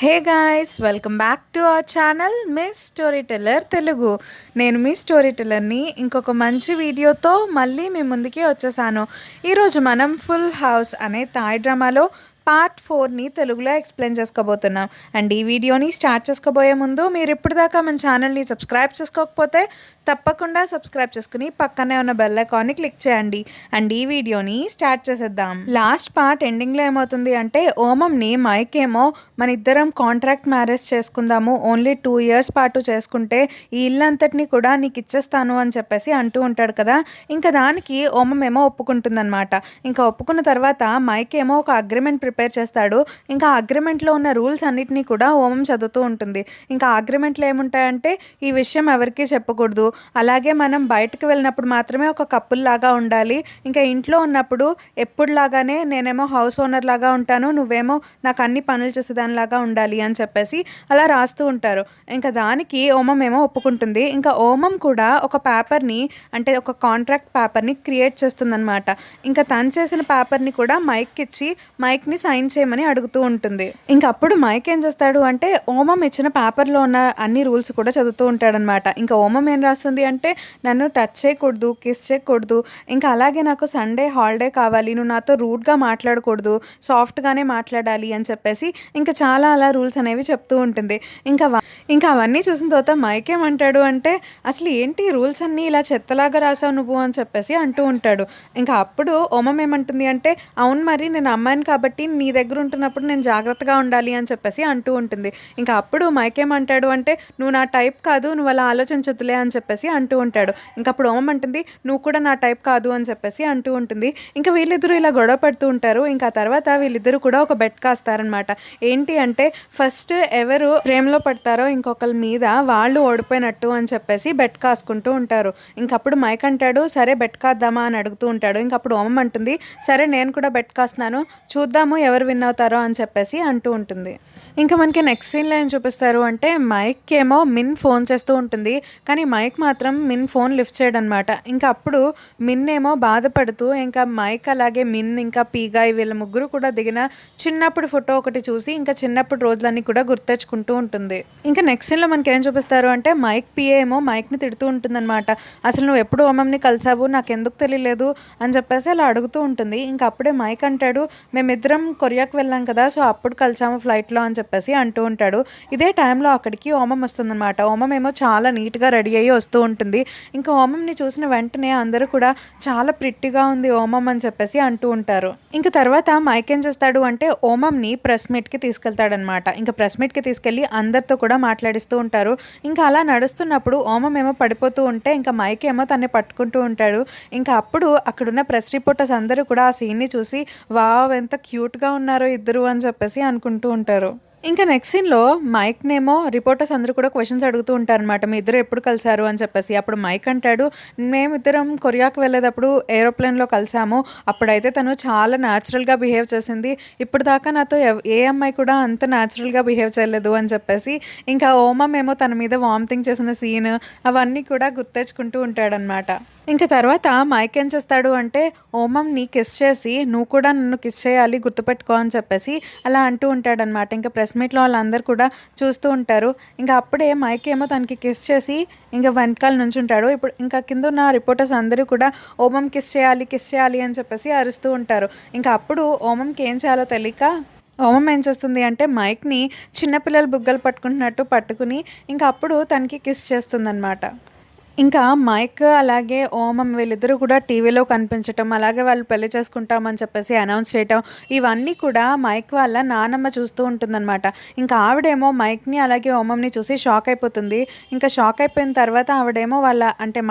Hey guys, welcome back to our channel miss story teller Telugu. నేను మీ story టెల్లర్ని ఇంకొక మంచి వీడియోతో మళ్ళీ మీ ముందుకి వచ్చేసాను. ఈరోజు మనం ఫుల్ హౌస్ అనే థాయ్ డ్రామాలో పార్ట్ 4ని తెలుగులో ఎక్స్ప్లెయిన్ చేసుకోబోతున్నాం. అండ్ ఈ వీడియోని స్టార్ట్ చేసుకోబోయే ముందు మీరు ఇప్పటిదాకా మన ఛానల్ని సబ్స్క్రైబ్ చేసుకోకపోతే తప్పకుండా సబ్స్క్రైబ్ చేసుకుని పక్కనే ఉన్న బెల్ ఐకాన్ని క్లిక్ చేయండి. అండ్ ఈ వీడియోని స్టార్ట్ చేసేద్దాం. లాస్ట్ పార్ట్ ఎండింగ్లో ఏమవుతుంది అంటే, ఓమంని మైక్ ఏమో మన ఇద్దరం కాంట్రాక్ట్ మ్యారేజ్ చేసుకుందాము, ఓన్లీ 2 years పాటు చేసుకుంటే ఈ ఇల్లంతటిని కూడా నీకు ఇచ్చేస్తాను అని చెప్పేసి అంటూ ఉంటాడు కదా. ఇంకా దానికి ఓమం ఏమో ఒప్పుకుంటుందన్నమాట. ఇంకా ఒప్పుకున్న తర్వాత మైక్ ఏమో ఒక అగ్రిమెంట్ ప్రిపేర్ చేస్తాడు. ఇంకా అగ్రిమెంట్లో ఉన్న రూల్స్ అన్నిటినీ కూడా ఓమం చదువుతూ ఉంటుంది. ఇంకా అగ్రిమెంట్లో ఏముంటాయంటే, ఈ విషయం ఎవరికీ చెప్పకూడదు, అలాగే మనం బయటకు వెళ్ళినప్పుడు మాత్రమే ఒక కపుల్ లాగా ఉండాలి, ఇంకా ఇంట్లో ఉన్నప్పుడు ఎప్పుడులాగానే నేనేమో హౌస్ ఓనర్ లాగా ఉంటాను, నువ్వేమో నాకు అన్ని పనులు చేసేదానిలాగా ఉండాలి అని చెప్పేసి అలా రాస్తూ ఉంటారు. ఇంకా దానికి ఓమం ఏమో ఒప్పుకుంటుంది. ఇంకా ఓమం కూడా ఒక పేపర్ని, అంటే ఒక కాంట్రాక్ట్ పేపర్ని క్రియేట్ చేస్తుందన్నమాట. ఇంకా తను చేసిన పేపర్ని కూడా మైక్ ఇచ్చి మైక్ని సైన్ చేయమని అడుగుతూ ఉంటుంది. ఇంకా అప్పుడు మైక్ ఏం చేస్తాడు అంటే, ఓమం ఇచ్చిన పేపర్లో ఉన్న అన్ని రూల్స్ కూడా చదువుతూ ఉంటాడనమాట. ఇంకా ఓమం ఏం రాస్తుంది అంటే, నన్ను టచ్ చేయకూడదు, కిస్ చేయకూడదు, ఇంకా అలాగే నాకు సండే హాలిడే కావాలి, నువ్వు నాతో రూడ్గా మాట్లాడకూడదు, సాఫ్ట్గానే మాట్లాడాలి అని చెప్పేసి ఇంకా చాలా అలా రూల్స్ అనేవి చెప్తూ ఉంటుంది. ఇంకా అవన్నీ చూసిన తర్వాత మైక్ ఏమంటాడు అంటే, అసలు ఏంటి రూల్స్ అన్నీ ఇలా చెత్తలాగా రాసావు నువ్వు అని చెప్పేసి అంటూ ఉంటాడు. ఇంకా అప్పుడు ఓమం ఏమంటుంది అంటే, అవును మరి నేను అమ్మాయిని కాబట్టి నీ దగ్గర ఉంటున్నప్పుడు నేను జాగ్రత్తగా ఉండాలి అని చెప్పేసి అంటూ ఉంటుంది. ఇంకా అప్పుడు మైక్ ఏమంటాడు అంటే, నువ్వు నా టైప్ కాదు, నువ్వు అలా ఆలోచించదులే అని చెప్పేసి అంటూ ఉంటాడు. ఇంకా అప్పుడు ఓమం అంటుంది, నువ్వు కూడా నా టైప్ కాదు అని చెప్పేసి అంటూ ఉంటుంది. ఇంకా వీళ్ళిద్దరూ ఇలా గొడవ పడుతూ ఉంటారు. ఇంకా తర్వాత వీళ్ళిద్దరూ కూడా ఒక బెట్ కాస్తారనమాట. ఏంటి అంటే, ఫస్ట్ ఎవరు ప్రేమలో పడతారో ఇంకొకరి మీద వాళ్ళు ఓడిపోయినట్టు అని చెప్పేసి బెట్ కాసుకుంటూ ఉంటారు. ఇంకప్పుడు మైక్ అంటాడు, సరే బెట్ కాద్దామా అని అడుగుతూ ఉంటాడు. ఇంకప్పుడు ఓమం అంటుంది, సరే నేను కూడా బెట్ కాస్తున్నాను, చూద్దాము ఎవరు విన్ అవుతారో అని చెప్పేసి అంటూ ఉంటుంది. ఇంకా మనకి నెక్స్ట్ సీన్లో ఏం చూపిస్తారు అంటే, మైక్ ఏమో మిన్ ఫోన్ చేస్తూ ఉంటుంది, కానీ మైక్ మాత్రం మిన్ ఫోన్ లిఫ్ట్ చేయడనమాట. ఇంకా అప్పుడు మిన్ ఏమో బాధపడుతూ ఇంకా మైక్ అలాగే మిన్ ఇంకా పీగాయ్ వీళ్ళ ముగ్గురు కూడా దిగిన చిన్నప్పుడు ఫోటో ఒకటి చూసి ఇంకా చిన్నప్పుడు రోజులన్నీ కూడా గుర్తెచ్చుకుంటూ ఉంటుంది. ఇంకా నెక్స్ట్ సీన్లో మనకి ఏం చూపిస్తారు అంటే, మైక్ పిఏ ఏమో మైక్ని తిడుతూ ఉంటుందన్నమాట. అసలు నువ్వు ఎప్పుడు ఓమంని కలిసావు, నాకు ఎందుకు తెలియలేదు అని చెప్పేసి అలా అడుగుతూ ఉంటుంది. ఇంకా అప్పుడే మైక్ అంటాడు, మేమిద్దరం కొరియాకి వెళ్ళాం కదా, సో అప్పుడు కలిసాము ఫ్లైట్లో అని చెప్పేసి అంటూ ఉంటాడు. ఇదే టైంలో అక్కడికి ఓమం వస్తుందన్నమాట. ఓమం ఏమో చాలా నీట్గా రెడీ అయ్యి వస్తూ ఉంటుంది. ఇంకా ఓమంని చూసిన వెంటనే అందరూ కూడా చాలా ప్రిట్టిగా ఉంది ఓమం అని చెప్పేసి అంటూ ఉంటారు. ఇంకా తర్వాత మైక్ ఏం చేస్తాడు అంటే, ఓమంని ప్రెస్ మీట్కి తీసుకెళ్తాడనమాట. ఇంకా ప్రెస్ మీట్కి తీసుకెళ్ళి అందరితో కూడా మాట్లాడిస్తూ ఉంటారు. ఇంకా అలా నడుస్తున్నప్పుడు ఓమం ఏమో పడిపోతూ ఉంటే ఇంకా మైక్ ఏమో తన్ని పట్టుకుంటూ ఉంటాడు. ఇంకా అప్పుడు అక్కడున్న ప్రెస్ రిపోర్టర్స్ అందరూ కూడా ఆ సీన్ని చూసి, వావ్ ఎంత క్యూట్గా ఉన్నారో ఇద్దరు అని చెప్పేసి అనుకుంటూ ఉంటారు. ఇంకా నెక్స్ట్ సీన్లో మైక్నేమో రిపోర్టర్స్ అందరూ కూడా క్వశ్చన్స్ అడుగుతూ ఉంటారనమాట, మీ ఇద్దరు ఎప్పుడు కలిసారు అని చెప్పేసి. అప్పుడు మైక్ అంటాడు, మేమిద్దరం కొరియాకి వెళ్ళేటప్పుడు ఏరోప్లేన్లో కలిసాము, అప్పుడైతే తను చాలా న్యాచురల్గా బిహేవ్ చేసింది, ఇప్పుడు దాకా నాతో ఏ అమ్మాయి కూడా అంత న్యాచురల్గా బిహేవ్ చేయలేదు అని చెప్పేసి ఇంకా ఓమం ఏమో తన మీద వామిటింగ్ చేసిన సీన్ అవన్నీ కూడా గుర్తెచ్చుకుంటూ ఉంటాడనమాట. ఇంకా తర్వాత మైక్ ఏం చేస్తాడు అంటే, ఓమంని కిస్ చేసి, నువ్వు కూడా నన్ను కిస్ చేయాలి గుర్తుపెట్టుకో అని చెప్పేసి అలా అంటూ ఉంటాడనమాట. ఇంకా ప్రెస్ మీట్లో వాళ్ళందరూ కూడా చూస్తూ ఉంటారు. ఇంకా అప్పుడే మైక్ ఏమో తనకి కిస్ చేసి ఇంకా వెనకాల నుంచి ఉంటాడు. ఇప్పుడు ఇంకా కింద ఉన్న రిపోర్టర్స్ అందరూ కూడా ఓమం కిస్ చేయాలి అని చెప్పేసి అరుస్తూ ఉంటారు. ఇంకా అప్పుడు ఓమంకి ఏం చేయాలో తెలియక ఓమం ఏం చేస్తుంది అంటే, మైక్ని చిన్నపిల్లలు బుగ్గలు పట్టుకుంటున్నట్టు పట్టుకుని ఇంకా అప్పుడు తనకి కిస్ చేస్తుందన్నమాట. ఇంకా మైక్ అలాగే ఓమం వీళ్ళిద్దరూ కూడా టీవీలో కనిపించటం, అలాగే వాళ్ళు పెళ్లి చేసుకుంటామని చెప్పేసి అనౌన్స్ చేయటం, ఇవన్నీ కూడా మైక్ వాళ్ళ నానమ్మ చూస్తూ ఉంటుందన్నమాట. ఇంకా ఆవిడేమో మైక్ని అలాగే ఓమంని చూసి షాక్ అయిపోతుంది. ఇంకా షాక్ అయిపోయిన తర్వాత ఆవిడేమో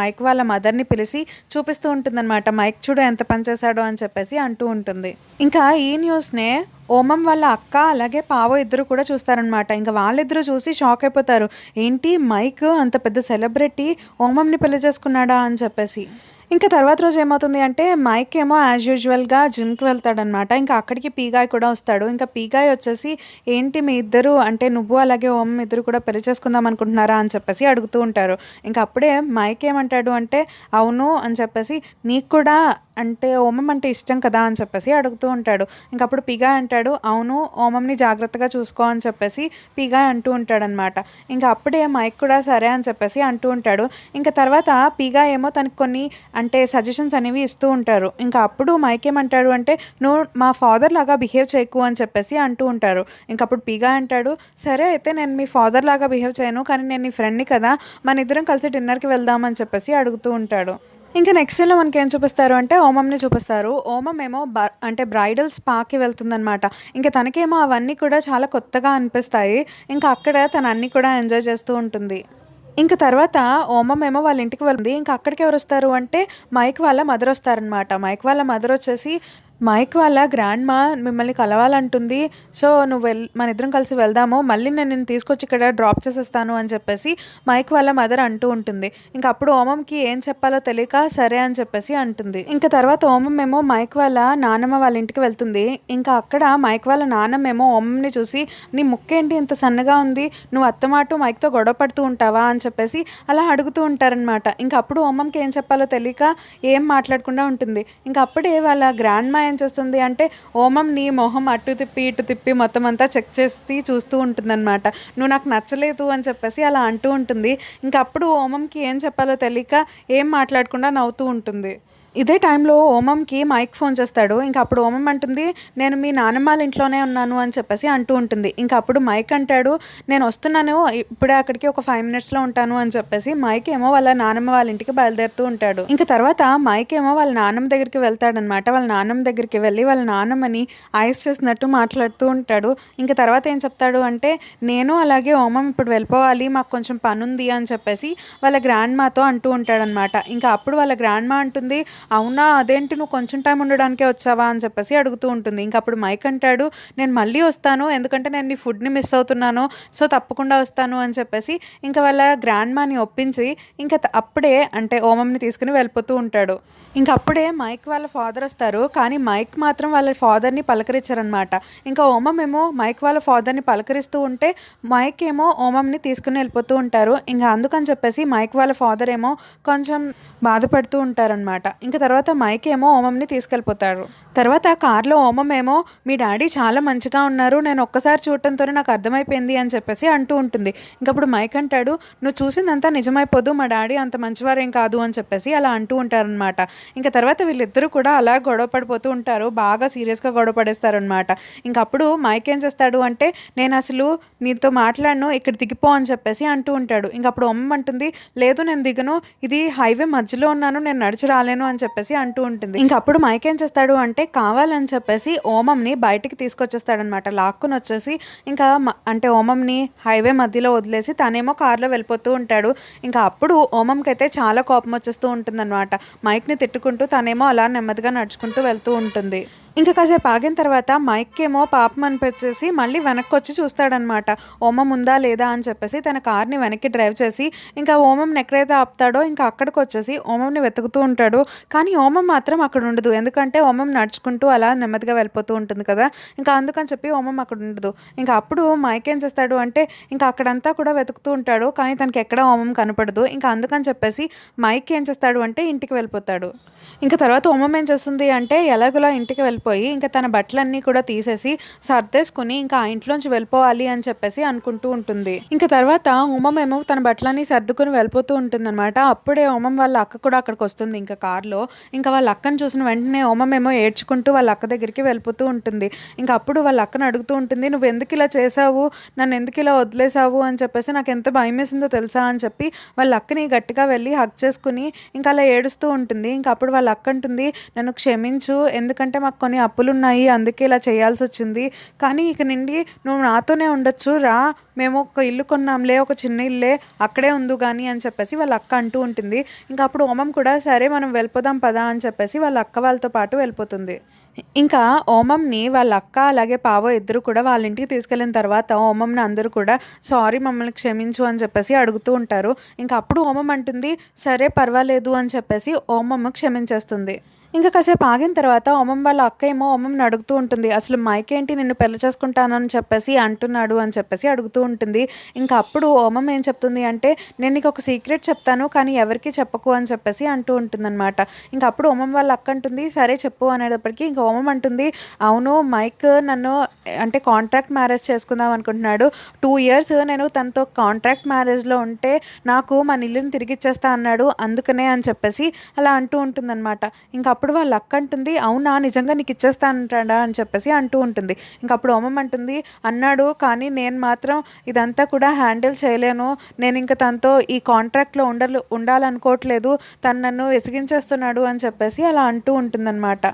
మైక్ వాళ్ళ మదర్ని పిలిచి చూపిస్తూ ఉంటుందన్నమాట, మైక్ చూడు ఎంత పనిచేశాడో అని చెప్పేసి అంటూ ఉంటుంది. ఇంకా ఈ న్యూస్నే ఓమం వాళ్ళ అక్క అలాగే పావో ఇద్దరు కూడా చూస్తారనమాట. ఇంకా వాళ్ళిద్దరూ చూసి షాక్ అయిపోతారు, ఏంటి మైక్ అంత పెద్ద సెలబ్రిటీ ఓమంని పెళ్లి చేసుకున్నాడా అని చెప్పేసి. ఇంకా తర్వాత రోజు ఏమవుతుంది అంటే మైక్ ఏమో యాజ్ యూజువల్గా జిమ్కి వెళ్తాడనమాట. ఇంకా అక్కడికి పీగాయ్ కూడా వస్తాడు. ఇంకా పీగాయ్ వచ్చేసి ఏంటి మీ ఇద్దరు అంటే నువ్వు అలాగే ఓం ఇద్దరు కూడా పెళ్లి చేసుకుందాం అనుకుంటున్నారా అని చెప్పేసి అడుగుతూ ఉంటారు. ఇంకా అప్పుడే మైక్ ఏమంటాడు అంటే అవును అని చెప్పేసి నీకు కూడా అంటే ఓమం అంటే ఇష్టం కదా అని చెప్పేసి అడుగుతూ ఉంటాడు. ఇంక అప్పుడు పిగాయ్ అంటాడు అవును ఓమంని జాగ్రత్తగా చూసుకో అని చెప్పేసి పిగాయ్ అంటూ ఉంటాడనమాట. ఇంకా అప్పుడే మైక్ కూడా సరే అని చెప్పేసి అంటూ ఉంటాడు. ఇంకా తర్వాత పిగాయ్ ఏమో తనకు కొన్ని అంటే సజెషన్స్ అనేవి ఇస్తూ ఉంటారు. ఇంకా అప్పుడు మైక్ ఏమంటాడు అంటే నువ్వు మా ఫాదర్ లాగా బిహేవ్ చేయకు అని చెప్పేసి అంటూ ఉంటారు. ఇంక అప్పుడు పిగాయ్ అంటాడు సరే అయితే నేను మీ ఫాదర్ లాగా బిహేవ్ చేయను, కానీ నేను నీ ఫ్రెండ్ని కదా, మన ఇద్దరం కలిసి డిన్నర్కి వెళ్దామని చెప్పేసి అడుగుతూ ఉంటాడు. ఇంకా నెక్స్ట్ సీన్‌లో మనకేం చూపిస్తారు అంటే ఓమంని చూపిస్తారు. ఓమం ఏమో అంటే బ్రైడల్ స్పాకి వెళ్తుందనమాట. ఇంక తనకేమో అవన్నీ కూడా చాలా కొత్తగా అనిపిస్తాయి. ఇంకా అక్కడ తను అన్నీ కూడా ఎంజాయ్ చేస్తూ ఉంటుంది. ఇంక తర్వాత ఓమం ఏమో వాళ్ళ ఇంటికి వెళ్తుంది. ఇంక అక్కడికి ఎవరొస్తారు అంటే మైక్ వాళ్ళ మదర్ వస్తారనమాట. మైక్ వాళ్ళ మదర్ వచ్చేసి మైక్ వాళ్ళ గ్రాండ్‌మా మిమ్మల్ని కలవాలంటుంది. సో నువ్వు మనిద్దరం కలిసి వెళ్దాము. మళ్ళీ నేను నిన్ను తీసుకొచ్చి ఇక్కడ డ్రాప్ చేసేస్తాను అని చెప్పేసి మైక్ వాళ్ళ మదర్ అంటూ ఉంటుంది. ఇంక అప్పుడు ఓమంకి ఏం చెప్పాలో తెలియక సరే అని చెప్పేసి అంటుంది. ఇంక తర్వాత ఓమం ఏమో మైక్ వాళ్ళ నానమ్మ వాళ్ళ ఇంటికి వెళ్తుంది. ఇంకా అక్కడ మైక్ వాళ్ళ నానమ్మ ఏమో ఓమంని చూసి నీ ముక్కేంటి ఇంత సన్నగా ఉంది, నువ్వు అత్తమాటు మైక్‌తో గొడవ పడుతూ ఉంటావా అని చెప్పేసి అలా అడుగుతూ ఉంటారనమాట. ఇంక అప్పుడు ఓమంకి ఏం చెప్పాలో తెలియక ఏం మాట్లాడకుండా ఉంటుంది. ఇంక అప్పుడే వాళ్ళ గ్రాండ్‌మా ఏం చేస్తుంది అంటే ఓమం నీ మొహం అటు తిప్పి ఇటు తిప్పి మొత్తం అంతా చెక్ చేసి చూస్తూ ఉంటుందన్నమాట. నువ్వు నాకు నచ్చలేదు అని చెప్పేసి అలా అంటూ ఉంటుంది. ఇంకా అప్పుడు ఓమంకి ఏం చెప్పాలో తెలియక ఏం మాట్లాడకుండా నవ్వుతూ ఉంటుంది. ఇదే టైంలో ఓమంకి మైక్ ఫోన్ చేస్తాడు. ఇంకా అప్పుడు ఓమం అంటుంది నేను మీ నానమ్మ వాళ్ళ ఇంట్లోనే ఉన్నాను అని చెప్పేసి అంటూ ఉంటుంది. ఇంకా అప్పుడు మైక్ అంటాడు నేను వస్తున్నాను ఇప్పుడే అక్కడికి ఒక 5 మినిట్స్లో ఉంటాను అని చెప్పేసి మైక్ ఏమో వాళ్ళ నానమ్మ వాళ్ళ ఇంటికి బయలుదేరుతూ ఉంటాడు. ఇంకా తర్వాత మైక్ ఏమో వాళ్ళ నాన్నమ్మ దగ్గరికి వెళ్తాడనమాట. వాళ్ళ నాన్నమ్మ దగ్గరికి వెళ్ళి వాళ్ళ నాన్నమ్మని ఐస్ చేసినట్టు మాట్లాడుతూ ఉంటాడు. ఇంకా తర్వాత ఏం చెప్తాడు అంటే నేను అలాగే ఓమం ఇప్పుడు వెళ్ళిపోవాలి, మాకు కొంచెం పని ఉంది అని చెప్పేసి వాళ్ళ గ్రాండ్మాతో అంటూ ఉంటాడనమాట. ఇంకా అప్పుడు వాళ్ళ గ్రాండ్మా అంటుంది అవునా అదేంటి నువ్వు కొంచెం టైం ఉండడానికే వచ్చావా అని చెప్పేసి అడుగుతూ ఉంటుంది. ఇంక అప్పుడు మైక్ అంటాడు నేను మళ్ళీ వస్తాను, ఎందుకంటే నేను నీ ఫుడ్ని మిస్ అవుతున్నాను, సో తప్పకుండా వస్తాను అని చెప్పేసి ఇంకా వాళ్ళ గ్రాండ్మాని ఒప్పించి ఇంకా అప్పుడే అంటే ఓమంని తీసుకుని వెళ్ళిపోతూ ఉంటాడు. ఇంక అప్పుడే మైక్ వాళ్ళ ఫాదర్ వస్తారు. కానీ మైక్ మాత్రం వాళ్ళ ఫాదర్ని పలకరించారనమాట. ఇంకా ఓమం ఏమో మైక్ వాళ్ళ ఫాదర్ని పలకరిస్తూ ఉంటే మైక్ ఏమో ఓమంని తీసుకుని వెళ్ళిపోతూ ఉంటారు. ఇంకా అందుకని చెప్పేసి మైక్ వాళ్ళ ఫాదర్ ఏమో కొంచెం బాధపడుతూ ఉంటారనమాట. ఇంకా తర్వాత మైక్ ఏమో ఓమంని తీసుకెళ్ళిపోతారు. తర్వాత కార్లో ఓమం ఏమో మీ డాడీ చాలా మంచిగా ఉన్నారు, నేను ఒక్కసారి చూడటంతోనే నాకు అర్థమైపోయింది అని చెప్పేసి అంటూ ఉంటుంది. ఇంకప్పుడు మైక్ అంటాడు నువ్వు చూసిందంతా నిజమైపోదు, మా డాడీ అంత మంచివారేం కాదు అని చెప్పేసి అలా అంటూ ఉంటారనమాట. ఇంకా తర్వాత వీళ్ళిద్దరూ కూడా అలా గొడవ పడిపోతూ ఉంటారు. బాగా సీరియస్గా గొడవ పడేస్తారనమాట. ఇంకప్పుడు మైక్ ఏం చేస్తాడు అంటే నేను అసలు నీతో మాట్లాడను, ఇక్కడ దిగిపో అని చెప్పేసి అంటూ ఉంటాడు. ఇంకప్పుడు ఓమం అంటుంది లేదు నేను దిగను, ఇది హైవే మధ్యలో ఉన్నాను, నేను నడిచి రాలేను అని చెప్పేసి అంటూ ఉంటుంది. ఇంకప్పుడు మైక్ ఏం చేస్తాడు అంటే కావాలని చెప్పేసి ఓమంని బయటికి తీసుకొచ్చేస్తాడనమాట. లాక్కుని వచ్చేసి ఇంకా అంటే ఓమంని హైవే మధ్యలో వదిలేసి తనేమో కార్లో వెళ్ళిపోతూ ఉంటాడు. ఇంకా అప్పుడు ఓమంకి అయితే చాలా కోపం వచ్చేస్తూ ఉంటుందన్నమాట. మైక్ని తిట్టుకుంటూ తనేమో అలా నెమ్మదిగా నడుచుకుంటూ వెళ్తూ ఉంటుంది. ఇంకా కాసేపు ఆగిన తర్వాత మైక్ ఏమో పాపం అనిపించేసి మళ్ళీ వెనక్కి వచ్చి చూస్తాడనమాట. ఓమం ఉందా లేదా అని చెప్పేసి తన కార్ని వెనక్కి డ్రైవ్ చేసి ఇంకా ఓమంని ఎక్కడైతే ఆపుతాడో ఇంకా అక్కడికి వచ్చేసి ఓమంని వెతుకుతూ ఉంటాడు. కానీ ఓమం మాత్రం అక్కడ ఉండదు, ఎందుకంటే ఓమం నడుచుకుంటూ అలా నెమ్మదిగా వెళ్ళిపోతూ ఉంటుంది కదా. ఇంకా అందుకని చెప్పి ఓమం అక్కడ ఉండదు. ఇంకా అప్పుడు మైక్ ఏం చేస్తాడు అంటే ఇంకా అక్కడంతా కూడా వెతుకుతూ ఉంటాడు, కానీ తనకి ఎక్కడ ఓమం కనపడదు. ఇంకా అందుకని చెప్పేసి మైక్ ఏం చేస్తాడు అంటే ఇంటికి వెళ్ళిపోతాడు. ఇంకా తర్వాత ఓమం ఏం చేస్తుంది అంటే ఎలాగోలా ఇంటికి వెళ్ళిపోయి ఇంకా తన బట్టలన్నీ కూడా తీసేసి సర్దేసుకుని ఇంకా ఆ ఇంట్లోంచి వెళ్ళిపోవాలి అని చెప్పేసి అనుకుంటూ ఉంటుంది. ఇంకా తర్వాత ఓమం ఏమో తన బట్టలన్నీ సర్దుకుని వెళ్ళిపోతూ ఉంటుందన్నమాట. అప్పుడే ఓమం వాళ్ళ అక్క కూడా అక్కడికి వస్తుంది ఇంకా కార్లో. ఇంకా వాళ్ళ అక్కను చూసిన వెంటనే ఓమం ఏమో ఏడ్చుకుంటూ వాళ్ళ అక్క దగ్గరికి వెళ్ళిపోతూ ఉంటుంది. ఇంకా అప్పుడు వాళ్ళ అక్కను అడుగుతూ ఉంటుంది నువ్వు ఎందుకు ఇలా చేసావు, నన్ను ఎందుకు ఇలా వదిలేసావు అని చెప్పేసి నాకు ఎంత భయం వేసిందో తెలుసా అని చెప్పి వాళ్ళ అక్కని గట్టిగా వెళ్ళి హగ్ చేసుకుని ఇంకా అలా ఏడుస్తూ ఉంటుంది. ఇంకా అప్పుడు వాళ్ళ అక్క అంటుంది నన్ను క్షమించు, ఎందుకంటే మాకు కొన్ని అప్పులు ఉన్నాయి అందుకే ఇలా చేయాల్సి వచ్చింది, కానీ ఇక నుండి నువ్వు నాతోనే ఉండొచ్చు రా, మేము ఒక ఇల్లు కొన్నాంలే, ఒక చిన్న ఇల్లే అక్కడే ఉందు కానీ అని చెప్పేసి వాళ్ళ అక్క అంటూ ఉంటుంది. ఇంకా అప్పుడు ఓమం కూడా సరే మనం వెళ్ళిపోదాం పదా అని చెప్పేసి వాళ్ళ అక్క వాళ్ళతో పాటు వెళ్ళిపోతుంది. ఇంకా ఓమంని వాళ్ళ అక్క అలాగే పావో ఇద్దరు కూడా వాళ్ళ ఇంటికి తీసుకెళ్ళిన తర్వాత ఓమంని అందరూ కూడా సారీ మమ్మల్ని క్షమించు అని చెప్పేసి అడుగుతూ ఉంటారు. ఇంకా అప్పుడు ఓమం అంటుంది సరే పర్వాలేదు అని చెప్పేసి ఓమమ్మ క్షమించేస్తుంది. ఇంకా కాసేపు ఆగిన తర్వాత ఓమం వాళ్ళ అక్క ఏమో ఓమంని అడుగుతూ ఉంటుంది. అసలు మైక్ ఏంటి నిన్ను పెళ్లి చేసుకుంటానని చెప్పేసి అంటున్నాడు అని చెప్పేసి అడుగుతూ ఉంటుంది. ఇంకా అప్పుడు ఓమం ఏం చెప్తుంది అంటే నేను నీకు ఒక సీక్రెట్ చెప్తాను కానీ ఎవరికీ చెప్పకు అని చెప్పేసి అంటూ ఉంటుందన్నమాట. ఇంకా అప్పుడు ఓమం వాళ్ళ అక్క అంటుంది సరే చెప్పు అనేటప్పటికి ఇంకా ఓమం అంటుంది అవును మైక్ నన్ను అంటే కాంట్రాక్ట్ మ్యారేజ్ చేసుకుందాం అనుకుంటున్నాడు. 2 ఇయర్స్ నేను తనతో కాంట్రాక్ట్ మ్యారేజ్లో ఉంటే నాకు మన ఇల్లుని తిరిగి ఇచ్చేస్తా అన్నాడు అందుకనే అని చెప్పేసి అలా అంటూ ఉంటుందన్నమాట. ఇంకా అప్పుడు వాళ్ళ అక్క అంటుంది అవునా నిజంగా నీకు ఇచ్చేస్తా అంటాడా అని చెప్పేసి అంటూ ఉంటుంది. ఇంకా అప్పుడు ఓమం అంటుంది అన్నాడు కానీ నేను మాత్రం ఇదంతా కూడా హ్యాండిల్ చేయలేను. నేను ఇంకా తనతో ఈ కాంట్రాక్ట్లో ఉండాలనుకోవట్లేదు. తను నన్ను విసిగించేస్తున్నాడు అని చెప్పేసి అలా అంటూ ఉంటుందన్నమాట.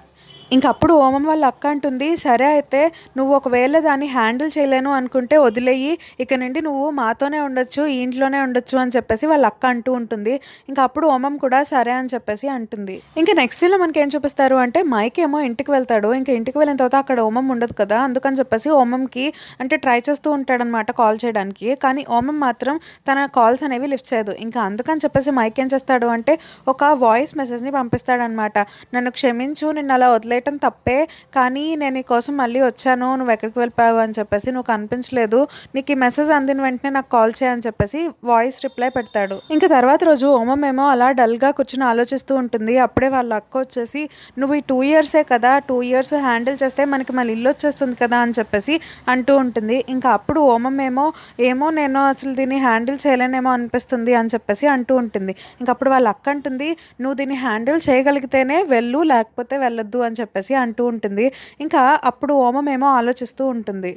ఇంక అప్పుడు ఓమం వాళ్ళ అక్క అంటుంది సరే అయితే నువ్వు ఒకవేళ దాన్ని హ్యాండిల్ చేయలేను అనుకుంటే వదిలేయి, ఇక నుండి నువ్వు మాతోనే ఉండొచ్చు ఈ ఇంట్లోనే ఉండొచ్చు అని చెప్పేసి వాళ్ళ అక్క అంటూ ఉంటుంది. ఇంకా అప్పుడు ఓమం కూడా సరే అని చెప్పేసి అంటుంది. ఇంకా నెక్స్ట్ సీన్లో మనకి ఏం చూపిస్తారు అంటే మైక్ ఏమో ఇంటికి వెళ్తాడు. ఇంకా ఇంటికి వెళ్ళిన తర్వాత అక్కడ ఓమం ఉండదు కదా, అందుకని చెప్పేసి ఓమంకి అంటే ట్రై చేస్తూ ఉంటాడనమాట కాల్ చేయడానికి. కానీ ఓమం మాత్రం తన కాల్స్ అనేవి లిఫ్ట్ చేయదు. ఇంకా అందుకని చెప్పేసి మైక్ ఏం చేస్తాడు అంటే ఒక వాయిస్ మెసేజ్ని పంపిస్తాడనమాట. నన్ను క్షమించు, నిన్ను అలా వదిలేయటం తప్పే, కానీ నేను నీకోసం మళ్ళీ వచ్చాను, నువ్వు ఎక్కడికి వెళ్ళిపోయావు అని చెప్పేసి నువ్వు కనిపించలేదు, నీకు ఈ మెసేజ్ అందిన వెంటనే నాకు కాల్ చేయని చెప్పేసి వాయిస్ రిప్లై పెడతాడు. ఇంకా తర్వాత రోజు ఓమం ఏమో అలా డల్గా కూర్చొని ఆలోచిస్తూ ఉంటుంది. అప్పుడే వాళ్ళ అక్క వచ్చేసి నువ్వు ఈ 2 ఇయర్సే కదా, 2 ఇయర్స్ హ్యాండిల్ చేస్తే మనకి మళ్ళీ ఇల్లు వచ్చేస్తుంది కదా అని చెప్పేసి అంటూ ఉంటుంది. ఇంకా అప్పుడు ఓమం ఏమో నేను అసలు దీన్ని హ్యాండిల్ చేయలేనేమో అనిపిస్తుంది అని చెప్పేసి అంటూ ఉంటుంది. ఇంకా అప్పుడు వాళ్ళ అక్క అంటుంది నువ్వు దీన్ని హ్యాండిల్ చేయగలిగితేనే వెళ్ళు లేకపోతే వెళ్ళొద్దు అని చెప్పేసి అంటూ ఉంటుంది. ఇంకా అప్పుడు ఓమం ఏమో ఆలోచిస్తూ ఉంటుంది.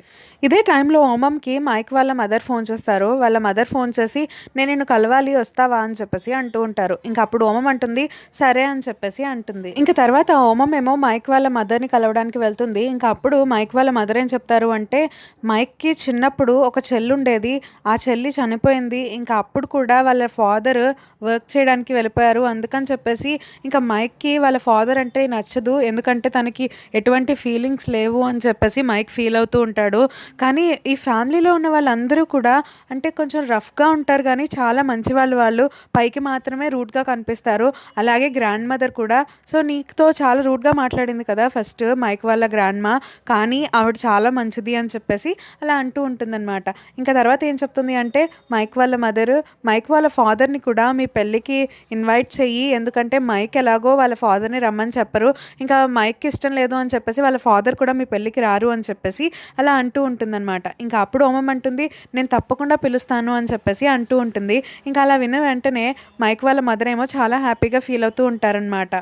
ఇదే టైంలో ఓమంకి మైక్ వాళ్ళ మదర్ ఫోన్ చేస్తారు. వాళ్ళ మదర్ ఫోన్ చేసి నేను నిన్ను కలవాలి వస్తావా అని చెప్పేసి అంటూ ఉంటారు. ఇంకా అప్పుడు ఓమం అంటుంది సరే అని చెప్పేసి అంటుంది. ఇంకా తర్వాత ఓమం ఏమో మైక్ వాళ్ళ మదర్ని కలవడానికి వెళ్తుంది. ఇంకా అప్పుడు మైక్ వాళ్ళ మదర్ ఏం చెప్తారు అంటే మైక్కి చిన్నప్పుడు ఒక చెల్లి ఉండేది, ఆ చెల్లి చనిపోయింది. ఇంకా అప్పుడు కూడా వాళ్ళ ఫాదర్ వర్క్ చేయడానికి వెళ్ళిపోయారు. అందుకని చెప్పేసి ఇంకా మైక్కి వాళ్ళ ఫాదర్ అంటే నచ్చదు, ఎందుకంటే తనకి ఎటువంటి ఫీలింగ్స్ లేవు అని చెప్పేసి మైక్ ఫీల్ అవుతూ ఉంటాడు. కానీ ఈ ఫ్యామిలీలో ఉన్న వాళ్ళందరూ కూడా అంటే కొంచెం రఫ్గా ఉంటారు కానీ చాలా మంచి వాళ్ళు పైకి మాత్రమే రూడ్గా కనిపిస్తారు. అలాగే గ్రాండ్ మదర్ కూడా. సో నీకుతో చాలా రూడ్గా మాట్లాడింది కదా ఫస్ట్ మైక్ వాళ్ళ గ్రాండ్ మా, కానీ ఆవిడ చాలా మంచిది అని చెప్పేసి అలా అంటూ ఉంటుందన్నమాట. ఇంకా తర్వాత ఏం చెప్తుంది అంటే మైక్ వాళ్ళ మదర్ మైక్ వాళ్ళ ఫాదర్ని కూడా మీ పెళ్ళికి ఇన్వైట్ చెయ్యి, ఎందుకంటే మైక్ ఎలాగో వాళ్ళ ఫాదర్ని రమ్మని చెప్పరు, ఇంకా మైక్కి ఇష్టం లేదు అని చెప్పేసి వాళ్ళ ఫాదర్ కూడా మీ పెళ్ళికి రారు అని చెప్పేసి అలా అంటూ ఉంటుందన్నమాట. ఇంకా అప్పుడు ఓమం అంటుంది నేను తప్పకుండా పిలుస్తాను అని చెప్పేసి అంటూ ఉంటుంది. ఇంకా అలా విన్న వెంటనే మైక్ వాళ్ళ మదర్ ఏమో చాలా హ్యాపీగా ఫీల్ అవుతూ ఉంటారనమాట.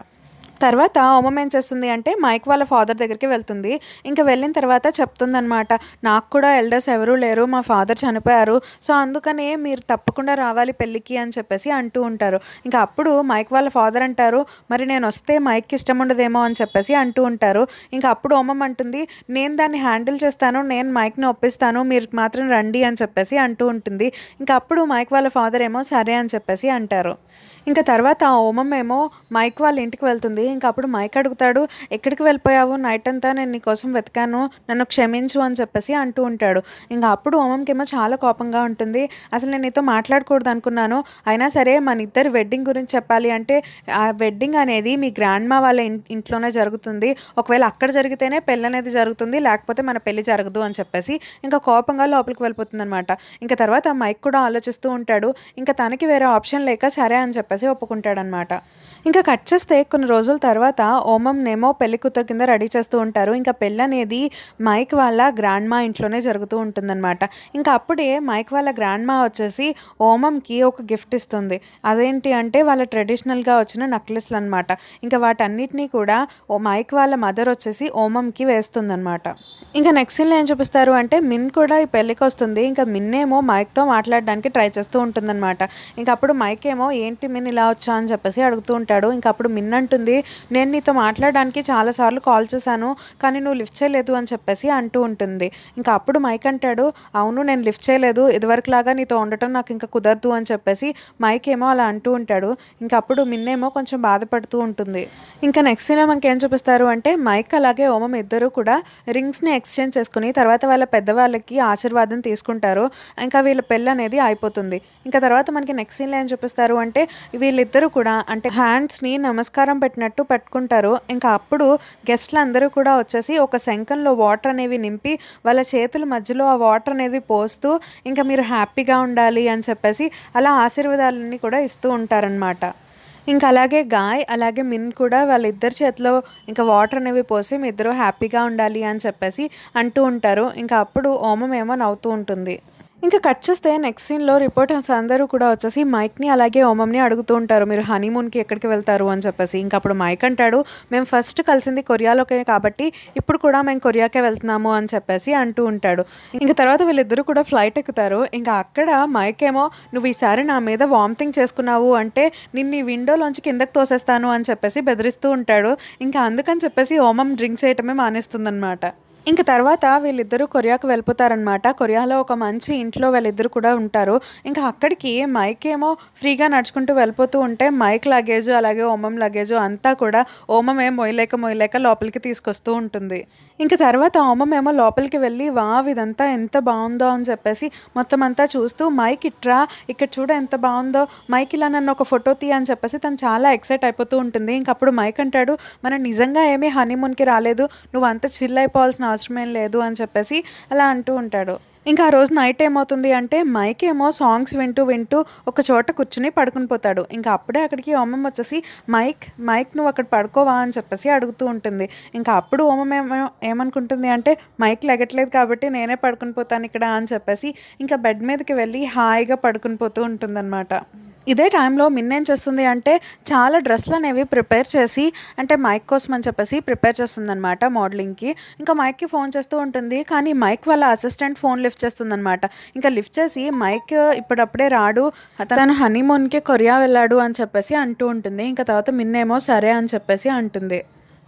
తర్వాత ఓమం ఏం చేస్తుంది అంటే మైక్ వాళ్ళ ఫాదర్ దగ్గరికి వెళ్తుంది. ఇంకా వెళ్ళిన తర్వాత చెప్తుందనమాట నాకు కూడా ఎల్డర్స్ ఎవరూ లేరు, మా ఫాదర్ చనిపోయారు, సో అందుకనే మీరు తప్పకుండా రావాలి పెళ్ళికి అని చెప్పేసి అంటూ ఉంటారు. ఇంకా అప్పుడు మైక్ వాళ్ళ ఫాదర్ అంటారు మరి నేను వస్తే మైక్కి ఇష్టం ఉండదేమో అని చెప్పేసి అంటూ ఉంటారు. ఇంకా అప్పుడు ఓమం అంటుంది నేను దాన్ని హ్యాండిల్ చేస్తాను, నేను మైక్ని ఒప్పిస్తాను, మీరు మాత్రం రండి అని చెప్పేసి అంటూ ఉంటుంది. ఇంకా అప్పుడు మైక్ వాళ్ళ ఫాదర్ ఏమో సరే అని చెప్పేసి అంటారు. ఇంకా తర్వాత ఓమం ఏమో మైక్ వాళ్ళ ఇంటికి వెళ్తుంది. ఇంకా అప్పుడు మైక్ అడుగుతాడు ఎక్కడికి వెళ్ళిపోయావు, నైట్ అంతా నేను నీకోసం వెతికాను, నన్ను క్షమించు అని చెప్పేసి అంటూ ఉంటాడు. ఇంకా అప్పుడు ఓమంకేమో చాలా కోపంగా ఉంటుంది. అసలు నేను నీతో మాట్లాడకూడదు అనుకున్నాను, అయినా సరే మన ఇద్దరు వెడ్డింగ్ గురించి చెప్పాలి అంటే ఆ వెడ్డింగ్ అనేది మీ గ్రాండ్ మా వాళ్ళ ఇంట్లోనే జరుగుతుంది, ఒకవేళ అక్కడ జరిగితేనే పెళ్ళి అనేది జరుగుతుంది, లేకపోతే మన పెళ్ళి జరగదు అని చెప్పేసి ఇంకా కోపంగా లోపలికి వెళ్ళిపోతుంది అనమాట. ఇంకా తర్వాత మైక్ కూడా ఆలోచిస్తూ ఉంటాడు. ఇంకా తనకి వేరే ఆప్షన్ లేక సరే అని చెప్పేసి ఒప్పుకుంటాడనమాట. ఇంకా కట్ చేస్తే కొన్ని రోజుల తర్వాత ఓమంనేమో పెళ్లి కూతురు కింద రెడీ చేస్తూ ఉంటారు. ఇంకా పెళ్ళి అనేది మైక్ వాళ్ళ గ్రాండ్ మా ఇంట్లోనే జరుగుతూ ఉంటుందన్నమాట. ఇంకా అప్పుడే మైక్ వాళ్ళ గ్రాండ్ మా వచ్చేసి ఓమంకి ఒక గిఫ్ట్ ఇస్తుంది. అదేంటి అంటే వాళ్ళ ట్రెడిషనల్గా వచ్చిన నెక్లెస్లు అనమాట. ఇంకా వాటన్నిటినీ కూడా మైక్ వాళ్ళ మదర్ వచ్చేసి ఓమంకి వేస్తుందన్నమాట. ఇంకా నెక్స్ట్ సీన్లో ఏం చూపిస్తారు అంటే మిన్ కూడా ఈ పెళ్ళికి వస్తుంది. ఇంకా మిన్ ఏమో మైక్తో మాట్లాడడానికి ట్రై చేస్తూ ఉంటుందన్నమాట. ఇంకా అప్పుడు మైక్ ఏమో ఏంటి మిన్ ఇలా వచ్చా అని చెప్పేసి అడుగుతూ ఉంటాడు. ఇంకా అప్పుడు మిన్ అంటుంది నేను నీతో మాట్లాడడానికి చాలాసార్లు కాల్ చేశాను, కానీ నువ్వు లిఫ్ట్ చేయలేదు అని చెప్పేసి అంటూ ఉంటుంది. ఇంకా అప్పుడు మైక్ అంటాడు, అవును నేను లిఫ్ట్ చేయలేదు, ఇదివరకులాగా నీతో ఉండటం నాకు ఇంకా కుదరదు అని చెప్పేసి మైక్ ఏమో అలా అంటూ ఉంటాడు. ఇంకా అప్పుడు మిన్నేమో కొంచెం బాధపడుతూ ఉంటుంది. ఇంకా నెక్స్ట్ సీన్ మనకి ఏం చూపిస్తారు అంటే మైక్ అలాగే ఓమం ఇద్దరు కూడా రింగ్స్ని ఎక్స్చేంజ్ చేసుకుని తర్వాత వాళ్ళ పెద్దవాళ్ళకి ఆశీర్వాదం తీసుకుంటారు. ఇంకా వీళ్ళ పెళ్ళి అనేది అయిపోతుంది. ఇంకా తర్వాత మనకి నెక్స్ట్ సీన్లో ఏం చూపిస్తారు అంటే వీళ్ళిద్దరూ కూడా అంటే హ్యాండ్స్ని నమస్కారం పెట్టినట్టు పెట్టుకుంటారు. ఇంకా అప్పుడు గెస్ట్లు అందరూ కూడా వచ్చేసి ఒక శంఖంలో వాటర్ అనేవి నింపి వాళ్ళ చేతుల మధ్యలో ఆ వాటర్ అనేవి పోస్తూ ఇంకా మీరు హ్యాపీగా ఉండాలి అని చెప్పేసి అలా ఆశీర్వాదాలన్నీ కూడా ఇస్తూ ఉంటారనమాట. ఇంకా అలాగే గాయ్ అలాగే మిన్ కూడా వాళ్ళిద్దరి చేతిలో ఇంకా వాటర్ అనేవి పోసి మీ ఇద్దరు హ్యాపీగా ఉండాలి అని చెప్పేసి అంటూ ఉంటారు. ఇంకా అప్పుడు ఓమం ఏమో నవ్వుతూ ఉంటుంది. ఇంకా కట్ చేస్తే నెక్స్ట్ సీన్లో రిపోర్టర్స్ అందరూ కూడా వచ్చేసి మైక్ని అలాగే ఓమంని అడుగుతూ ఉంటారు, మీరు హనీమూన్కి ఎక్కడికి వెళ్తారు అని చెప్పేసి. ఇంకా అప్పుడు మైక్ అంటాడు, మేము ఫస్ట్ కలిసింది కొరియాలోకే కాబట్టి ఇప్పుడు కూడా మేము కొరియాకే వెళ్తున్నాము అని చెప్పేసి అంటూ ఉంటాడు. ఇంకా తర్వాత వీళ్ళిద్దరూ కూడా ఫ్లైట్ ఎక్కుతారు. ఇంకా అక్కడ మైక్ ఏమో నువ్వు ఈసారి నా మీద వామిటింగ్ చేసుకున్నావు అంటే నిన్ను ఈ విండోలోంచి కిందకి తోసేస్తాను అని చెప్పేసి బెదిరిస్తూ ఉంటాడు. ఇంకా అందుకని చెప్పేసి ఓమం డ్రింక్ చేయటమే మానేస్తుందన్నమాట. ఇంకా తర్వాత వీళ్ళిద్దరూ కొరియాకు వెళ్ళిపోతారనమాట. కొరియాలో ఒక మంచి ఇంట్లో వీళ్ళిద్దరు కూడా ఉంటారు. ఇంకా అక్కడికి మైక్ ఏమో ఫ్రీగా నడుచుకుంటూ వెళ్ళిపోతూ ఉంటే మైక్ లగేజ్ అలాగే ఓమం లగేజ్ అంతా కూడా ఓమం ఏమో మొయ్యలేక లోపలికి తీసుకొస్తూ ఉంటుంది. ఇంకా తర్వాత ఓమం ఏమో లోపలికి వెళ్ళి వావ్ ఇదంతా ఎంత బాగుందో అని చెప్పేసి మొత్తం అంతా చూస్తూ మైక్ ఇట్రా ఇక్కడ చూడ ఎంత బాగుందో, మైక్ ఇలా నన్ను ఒక ఫోటో తీ అని చెప్పేసి తను చాలా ఎక్సైట్ అయిపోతూ ఉంటుంది. ఇంకప్పుడు మైక్ అంటాడు, మనం నిజంగా ఏమీ హనీమూన్కి రాలేదు, నువ్వు అంత చిల్ అయిపోవాల్సిన అవసరమేం లేదు అని చెప్పేసి అలా అంటూ ఉంటాడు. ఇంకా ఆ రోజు నైట్ ఏమవుతుంది అంటే మైక్ ఏమో సాంగ్స్ వింటూ ఒక చోట కూర్చుని పడుకుని పోతాడు. ఇంకా అప్పుడే అక్కడికి ఓమం వచ్చేసి మైక్ నువ్వు అక్కడ పడుకోవా అని చెప్పేసి అడుగుతూ ఉంటుంది. ఇంకా అప్పుడు ఓమం ఏమనుకుంటుంది అంటే మైక్ లెగట్లేదు కాబట్టి నేనే పడుకుని పోతాను ఇక్కడ అని చెప్పేసి ఇంకా బెడ్ మీదకి వెళ్ళి హాయిగా పడుకుని పోతూ ఉంటుందన్నమాట. ఇదే టైంలో మిన్ ఏం చేస్తుంది అంటే చాలా డ్రెస్లు అనేవి ప్రిపేర్ చేసి అంటే మైక్ కోసం అని చెప్పేసి ప్రిపేర్ చేస్తుందన్నమాట మోడలింగ్కి. ఇంకా మైక్కి ఫోన్ చేస్తూ ఉంటుంది, కానీ మైక్ వాళ్ళ అసిస్టెంట్ ఫోన్ లిఫ్ట్ చేస్తుందన్నమాట. ఇంకా లిఫ్ట్ చేసి మైక్ ఇప్పుడప్పుడే రాడు, తను హనీమూన్కి కొరియా వెళ్ళాడు అని చెప్పేసి అంటూ ఉంటుంది. ఇంకా తర్వాత మిన్ ఏమో సరే అని చెప్పేసి అంటుంది.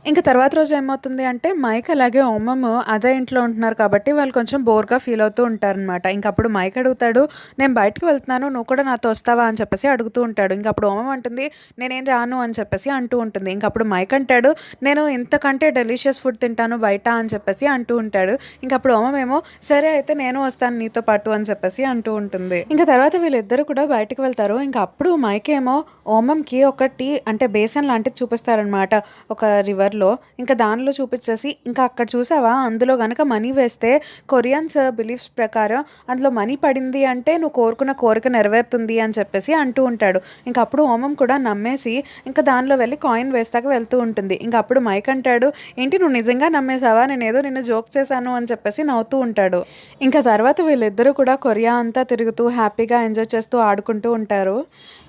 ఇంకా తర్వాత రోజు ఏమవుతుంది అంటే మైక్ అలాగే ఓమమ్ అదే ఇంట్లో ఉంటున్నారు కాబట్టి వాళ్ళు కొంచెం బోర్గా ఫీల్ అవుతూ ఉంటారనమాట. ఇంకప్పుడు మైక్ అడుగుతాడు, నేను బయటకు వెళ్తున్నాను నువ్వు కూడా నాతో వస్తావా అని చెప్పేసి అడుగుతూ ఉంటాడు. ఇంకప్పుడు ఓమమ్ అంటుంది, నేనేం రాను అని చెప్పేసి అంటూ ఉంటుంది. ఇంకప్పుడు మైక్ అంటాడు, నేను ఇంతకంటే డెలిషియస్ ఫుడ్ తింటాను బయట అని చెప్పేసి అంటూ ఉంటాడు. ఇంకప్పుడు ఓమమ్ ఏమో సరే అయితే నేను వస్తాను నీతో పాటు అని చెప్పేసి అంటూ ఉంటుంది. ఇంకా తర్వాత వీళ్ళిద్దరు కూడా బయటకు వెళ్తారు. ఇంకా అప్పుడు మైక్ ఏమో ఓమంకి ఒకటి అంటే బేసన్ లాంటిది చూపిస్తారనమాట ఒక రివర్లో. ఇంకా దానిలో చూపించేసి ఇంకా అక్కడ చూసావా అందులో కనుక మనీ వేస్తే కొరియన్స్ బిలీఫ్స్ ప్రకారం అందులో మనీ పడింది అంటే నువ్వు కోరుకున్న కోరిక నెరవేరుతుంది అని చెప్పేసి అంటూ ఉంటాడు. ఇంకా అప్పుడు ఓమం కూడా నమ్మేసి ఇంకా దానిలో వెళ్ళి కాయిన్ వేస్తాక వెళ్తూ ఉంటుంది. ఇంకా అప్పుడు మైక్ అంటాడు, ఏంటి నువ్వు నిజంగా నమ్మేసావా, నేనేదో నిన్ను జోక్ చేశాను అని చెప్పేసి నవ్వుతూ ఉంటాడు. ఇంకా తర్వాత వీళ్ళిద్దరూ కూడా కొరియా అంతా తిరుగుతూ హ్యాపీగా ఎంజాయ్ చేస్తూ ఆడుకుంటూ ఉంటారు.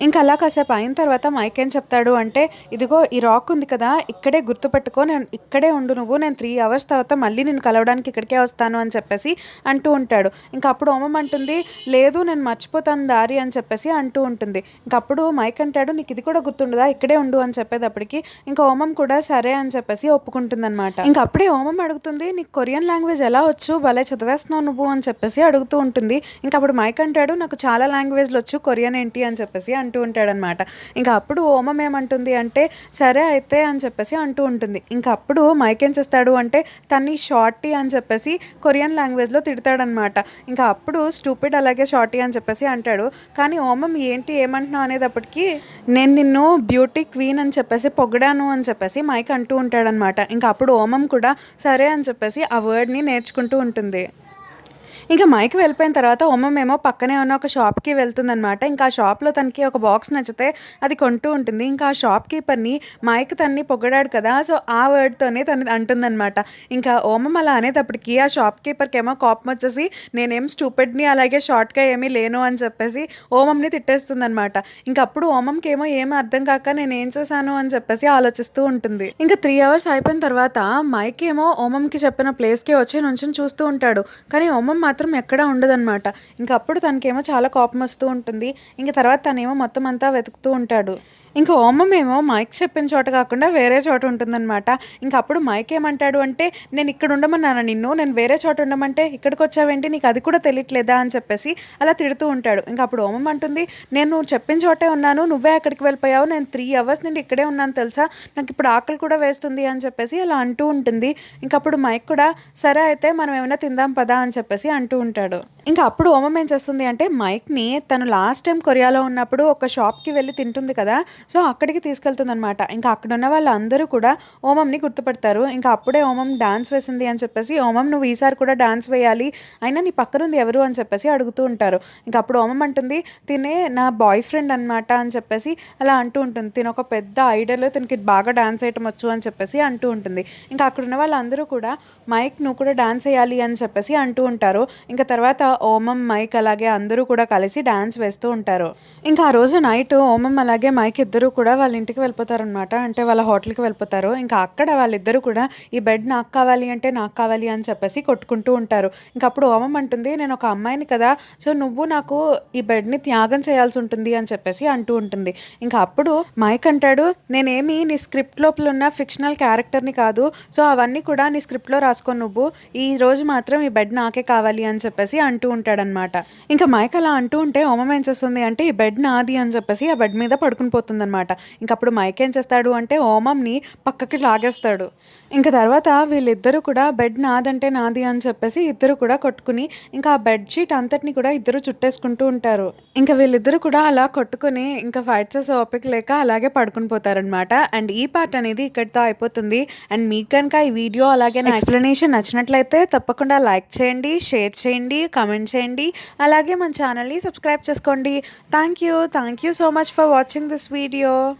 ఇంకా అలా కాసేపు అయిన తర్వాత మైక్ ఏం చెప్తాడు అంటే ఇదిగో ఈ రాక్ ఉంది కదా ఇక్కడే గుర్తుపెట్టుకో, నేను ఇక్కడే ఉండు నువ్వు, నేను 3 hours తర్వాత మళ్ళీ నేను కలవడానికి ఇక్కడికే వస్తాను అని చెప్పేసి అంటూ ఉంటాడు. ఇంకా అప్పుడు ఓమం అంటుంది, లేదు నేను మర్చిపోతాను దారి అని చెప్పేసి అంటూ ఉంటుంది. ఇంకప్పుడు మైక్ అంటాడు, నీకు ఇది కూడా గుర్తుండదా ఇక్కడే ఉండు అని చెప్పేటప్పటికి ఇంకా ఓమం కూడా సరే అని చెప్పేసి ఒప్పుకుంటుంది అనమాట. ఇంకా అప్పుడే ఓమం అడుగుతుంది, నీకు కొరియన్ లాంగ్వేజ్ ఎలా వచ్చు, భలే చదివేస్తున్నావు నువ్వు అని చెప్పేసి అడుగుతూ ఉంటుంది. ఇంకా అప్పుడు మైక్ అంటాడు, నాకు చాలా లాంగ్వేజ్లు వచ్చు, కొరియన్ ఏంటి అని చెప్పేసి అంటూ ఉంటాడనమాట. ఇంకా అప్పుడు ఓమం ఏమంటుంది అంటే సరే అయితే అని చెప్పేసి అంటూ ఉంటుంది. ఇంకా అప్పుడు మైక్ ఏం చేస్తాడు అంటే తన్ని షార్టీ అని చెప్పేసి కొరియన్ లాంగ్వేజ్లో తిడతాడనమాట. ఇంకా అప్పుడు స్టూపిడ్ అలాగే షార్టీ అని చెప్పేసి అంటాడు. కానీ ఓమం ఏంటి ఏమంటున్నావు అనేటప్పటికి నేను నిన్ను బ్యూటీ క్వీన్ అని చెప్పేసి పొగిడాను అని చెప్పేసి మైక్ అంటూ ఉంటాడనమాట. ఇంకా అప్పుడు ఓమం కూడా సరే అని చెప్పేసి ఆ వర్డ్ని నేర్చుకుంటూ ఉంటుంది. ఇంకా మైక్ వెళ్ళిపోయిన తర్వాత ఓమం ఏమో పక్కనే ఉన్న ఒక షాప్కి వెళ్తుందనమాట. ఇంకా ఆ షాప్లో తనకి ఒక బాక్స్ నచ్చితే అది కొంటూ ఉంటుంది. ఇంకా ఆ షాప్ కీపర్ని మైక్ తన్ని పొగడాడు కదా, సో ఆ వర్డ్తోనే తను అంటుందన్నమాట. ఇంకా ఓమం అలా అనేటప్పటికి ఆ షాప్ కీపర్కి ఏమో కోపం వచ్చేసి నేనేం స్టూపిడ్ని అలాగే షార్ట్గా ఏమీ లేను అని చెప్పేసి ఓమంని తిట్టేస్తుందనమాట. ఇంకా అప్పుడు ఓమంకి ఏమో ఏమీ అర్థం కాక నేను ఏం చేశాను అని చెప్పేసి ఆలోచిస్తూ ఉంటుంది. ఇంకా 3 hours అయిపోయిన తర్వాత మైక్ ఏమో ఓమంకి చెప్పిన ప్లేస్కి వచ్చి నుంచుని చూస్తూ ఉంటాడు. కానీ ఓమం మాత్రం ఎక్కడా ఉండదన్నమాట. ఇంకా అప్పుడు తనకేమో చాలా కోపం వస్తూ ఉంటుంది. ఇంకా తర్వాత తనేమో మొత్తం అంతా వెతుకుతూ ఉంటాడు. ఇంకా ఓమమేమో మైక్ చెప్పిన చోట కాకుండా వేరే చోట ఉంటుందనమాట. ఇంక అప్పుడు మైక్ ఏమంటాడు అంటే, "నేను ఇక్కడ ఉండమన్నానా నిన్ను? నేను వేరే చోట ఉండమంటే ఇక్కడికొచ్చావేంటి? నీకు అది కూడా తెలియట్లేదా?" అని చెప్పేసి అలా తిడుతూ ఉంటాడు. ఇంక అప్పుడు ఓమం అంటుంది, "నేను నువ్వు చెప్పిన చోటే ఉన్నాను. నువ్వే అక్కడికి వెళ్ళిపోయావు. నేను 3 అవర్స్ నుండి ఇక్కడే ఉన్నాను తెలుసా? నాకిప్పుడు ఆకలి కూడా వేస్తుంది" అని చెప్పేసి అలా అంటూ ఉంటుంది. ఇంకప్పుడు మైక్ కూడా, "సరే అయితే మనం ఏమైనా తిందాం పదా" అని చెప్పేసి అంటూ ఉంటాడు. ఇంకా అప్పుడు ఓమం ఏం చేస్తుంది అంటే, మైక్‌ని తను లాస్ట్ టైమ్ కొరియాలో ఉన్నప్పుడు ఒక షాప్‌కి వెళ్ళి తింటుంది కదా! సో, అక్కడికి తీసుకెళ్తుందనమాట. ఇంకా అక్కడున్న వాళ్ళందరూ కూడా ఓమంని గుర్తుపడతారు. ఇంకా అప్పుడే ఓమం డాన్స్ వేసింది అని చెప్పేసి, "ఓమం నువ్వు ఈసారి కూడా డాన్స్ వేయాలి. అయినా నీ పక్కనుంది ఎవరు?" అని చెప్పేసి అడుగుతూ ఉంటారు. ఇంక అప్పుడు ఓమం అంటుంది, "తినే నా బాయ్ ఫ్రెండ్ అనమాట" అని చెప్పేసి అలా అంటూ ఉంటుంది. తినొక పెద్ద ఐడల్, తినకి బాగా డాన్స్ ఏయటం వచ్చు అని చెప్పేసి అంటూ ఉంటుంది. ఇంకా అక్కడున్న వాళ్ళందరూ కూడా, "మైక్ నువ్వు కూడా డాన్స్ ఎయ్యాలి" అని చెప్పేసి అంటూ ఉంటారు. ఇంక తర్వాత ఓమం, మైక్ అలాగే అందరూ కూడా కలిసి డాన్స్ వేస్తూ ఉంటారు. ఇంకా ఆ రోజు నైట్ ఓమం అలాగే మైక్ ఇద్దరూ కూడా వాళ్ళ ఇంటికి వెళ్ళిపోతారనమాట. అంటే వాళ్ళ హోటల్‌కి వెళ్ళిపోతారు. ఇంకా అక్కడ వాళ్ళిద్దరూ కూడా ఈ బెడ్ నాకు కావాలి అంటే నాకు కావాలి అని చెప్పేసి కొట్టుకుంటూ ఉంటారు. ఇంక అప్పుడు ఓమం అంటుంది, "నేను ఒక అమ్మాయిని కదా! సో, నువ్వు నాకు ఈ బెడ్‌ని త్యాగం చేయాల్సి ఉంటుంది" అని చెప్పేసి అంటూ ఉంటుంది. ఇంకా అప్పుడు మైక్ అంటాడు, "నేనేమి నీ స్క్రిప్ట్ లోపల ఉన్న ఫిక్షనల్ క్యారెక్టర్‌ని కాదు. సో, అవన్నీ కూడా నీ స్క్రిప్ట్‌లో రాసుకో నువ్వు. ఈ రోజు మాత్రం ఈ బెడ్ నాకే కావాలి" అని చెప్పేసి అంటూ ఉంటాడనమాట. ఇంకా మైక్ అలా అంటూ ఉంటే ఓమం ఏం చేస్తుంది అంటే, "ఈ బెడ్ నాది" అని చెప్పేసి ఆ బెడ్ మీద పడుకుని పోతుందనమాట. ఇంక అప్పుడు మైక్ ఏం చేస్తాడు అంటే ఓమంని పక్కకి లాగేస్తాడు. ఇంక తర్వాత వీళ్ళిద్దరూ కూడా బెడ్ నాదంటే నాది అని చెప్పేసి ఇద్దరు కూడా కొట్టుకుని, ఇంకా ఆ బెడ్ షీట్ అంతటిని కూడా ఇద్దరు చుట్టేసుకుంటూ ఉంటారు. ఇంకా వీళ్ళిద్దరూ కూడా అలా కొట్టుకొని ఇంకా ఫైట్ చేసే ఓపిక లేక అలాగే పడుకుని పోతారనమాట. అండ్ ఈ పార్ట్ అనేది ఇక్కడితో అయిపోతుంది. అండ్ మీకు కనుక ఈ వీడియో అలాగే నా ఎక్స్ప్లెనేషన్ నచ్చినట్లయితే తప్పకుండా లైక్ చేయండి, షేర్ చేయండి, కామెంట్ చేయండి. అలాగే మన ఛానల్ని సబ్స్క్రైబ్ చేసుకోండి. Thank you so much for watching this video.